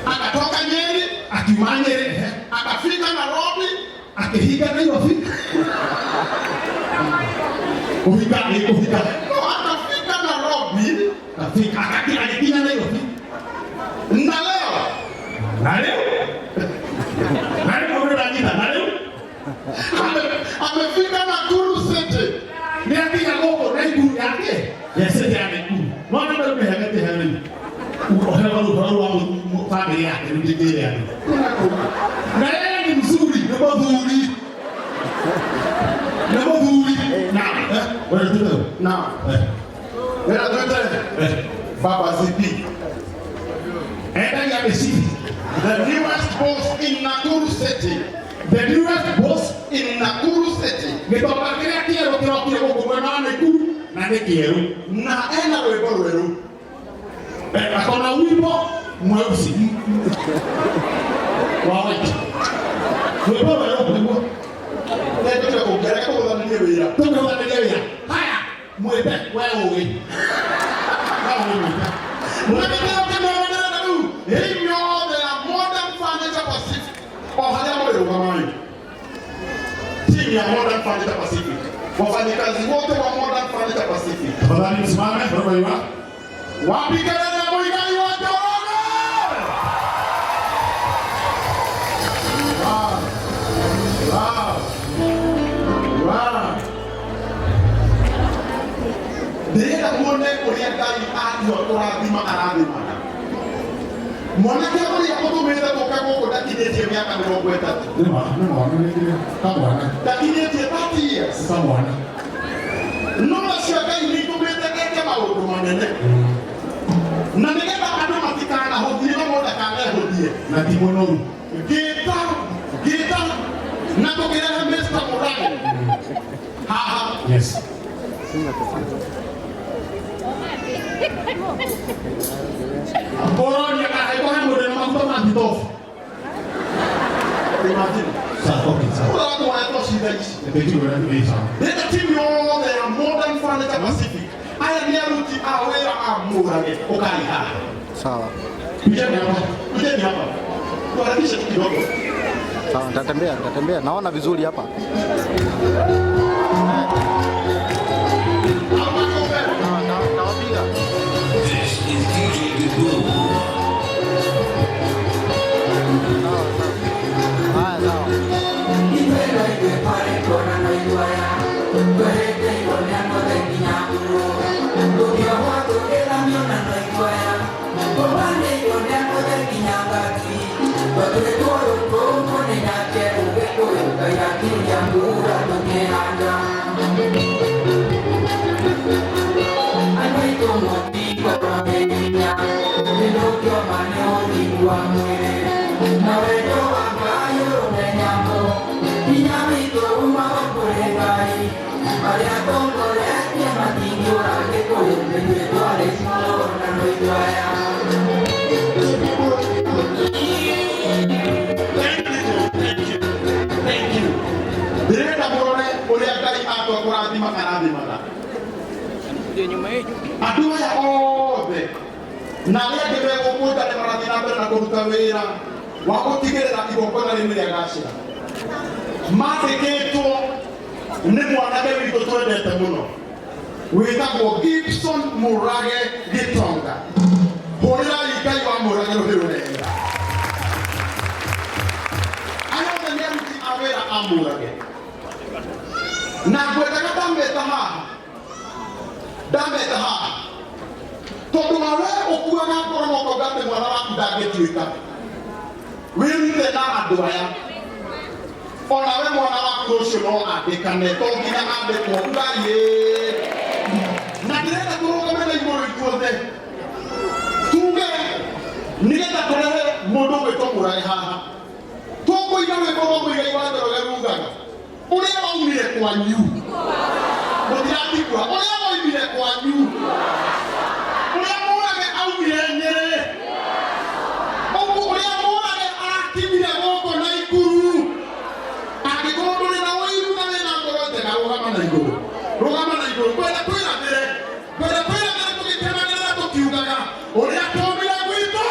akatoka Nyeri akimanye akafika Nairobi akifika Nairobi kufika akafika Nairobi akafika akakija Nairobi na leo amefika Nakuru City ni akija huko na Nakuru yake yasete ya Nakuru mwana ndio mehagati hani unaona wa familia yake ndio yake na yeye ni mzuri na mzuri na Baba Zipi the newest boss in Nakuru City. The newest boss in Nakuru City. Nitoka kile kiero kwa mwana Nakuru na nekiero na ena webo akona wimbo mweusi wawaita webo ndio kuongea kwa udhaniwe ya haya mwebe wewe Modern Furniture Pacific. Wafanyikazi wote wa Modern Furniture Pacific. Tafadhali msimame kwa hiyo. Wapi kelele ya Muigai wa Njoroge? Wow. Ndirenda muone uria Ngai athima arathima. Mwanake ũrĩa ũtũmĩte gũka gũkũ ndakinyĩtie mĩaka 30. Nĩ mwana kamwana. Ndakinyĩtie 30 years. Kamwana. No acio Ngai nĩ tũmĩte geke maũndũ manene. Na nĩgetha andũ matikanahuthie na mũndũ ndakanahuthie. Na ti mũnoru. Gĩta na tũkĩrehe Mr. Murage. Haha. Yes. Boroni akaikoha muda na mafuta mabitofu. Imagine. Sawa. Watu wanato shida hizi. Ndio wanatuweza. The team yo they are Modern Furniture Pacific. Aya ni aruti awera amurage okali ha. Sawa. Kujeni hapa. Tuharakishe kidogo. Sawa, nitatembea. Naona vizuri hapa. Adua ya obe na ria ndibego kuta ni marathi na mbere na kuruta wira wa gutigirira igongona riu ria gacira matikitwo ni mwanake witu twendete muno witagwo Gibson Murage Gitonga hurira Ngai wa Murage ruhirunenga ayothe ni aruti awira a Murage na ngwendaga ndameta haha tondu nawe ukuaga ngoro no kogate mwana waku ndangĩtuĩka wĩrute na andũ aya ona we mwana waku ũcio no andĩkane to nginya andĩkwo Ngai na ndĩrenda tũrũgame na igũrũ ithuothe tuge nĩgetha tũrehe mũndũ gwĩtwo Murage haha tũkũina rwĩmbo rwa Muigai wa Njoroge rugaga ũrĩa waumire kwanyu mũtiratigua ũrĩa waumire kwanyu ũrĩa Murage aumire Nyeri ũrĩa Murage arakinyire gũkũ Naikuru angĩkorwo ndũrĩ na ũiru na wĩna ngoro njega rũgama na igũrũ kwenda twĩrathĩre tũgĩkenagĩrĩra tũkiugaga ũrĩa twaumire gwitũ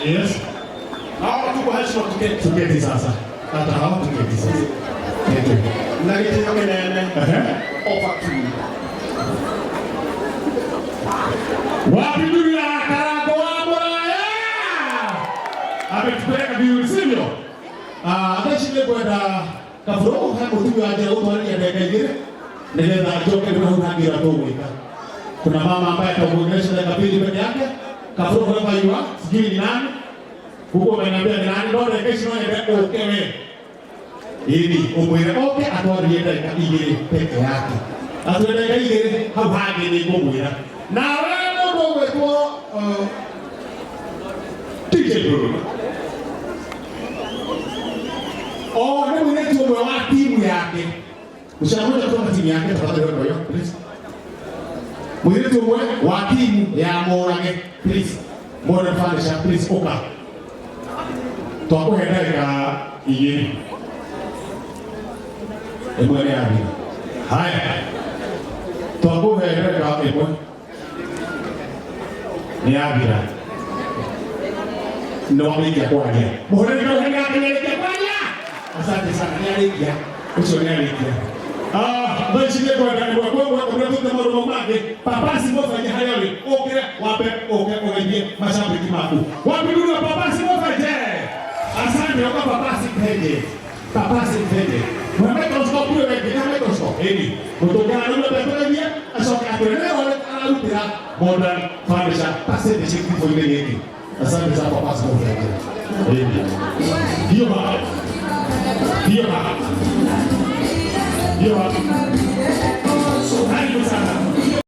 Yes. Naomba tu kwa heshima lazima tuketi sasa. Hata hapo tuketi sasa. Na kitu yote nene. Offer to you. Wapi ndugu ya Karago wa Moraya? Ametupeleka vizuri sivyo? Hata shule kwenda Kafuro hapo tu aje huko ya ndege ndio ajoke kuna unagira tu weka. Kuna mama ambaye atakuongelesha dakika mbili peke yake. Kafuro kwa hiyo sijui ni nani. Huko ameniambia ni nani ndio kesho ndio okewe. Hivi umwire oke atwarie dakika igiri peke yake. Atwarie dakika igiri hau hage ni kumwira. Na wewe ndio wetwo DJ Bruno. Ni mwenetu umwe wa timu yake. Ushakuja kutoka timu yake tafadhali wewe ndio please. Mwenetu umwe wa timu ya Morage please. Modern Foundation please oka. Twakuhenda ika igiri. Emwe ni abi. Haya. Twakuhenda ika emwe. Ni abira. Ndio wameingia kwa yeye. Mbona ndio hanga kwa yeye? Asante sana. Ni alikia. Uso ni alikia. Basi kwa kuna mambo make. Papa si mfanye hayo. Okay, wape okay mashabiki maku. Wapi ndio papa si mfanye? Asante kwa papa si pende. Papa si pende. Mwana microscope kule kwa microscope. Hivi. Kutokana na yule pekee asoka atuelewa wale analupira Modern Foundation pase de chiki kwa ile yake. Asante sana papa si mfanye. Hiyo ba. Hiyo ba.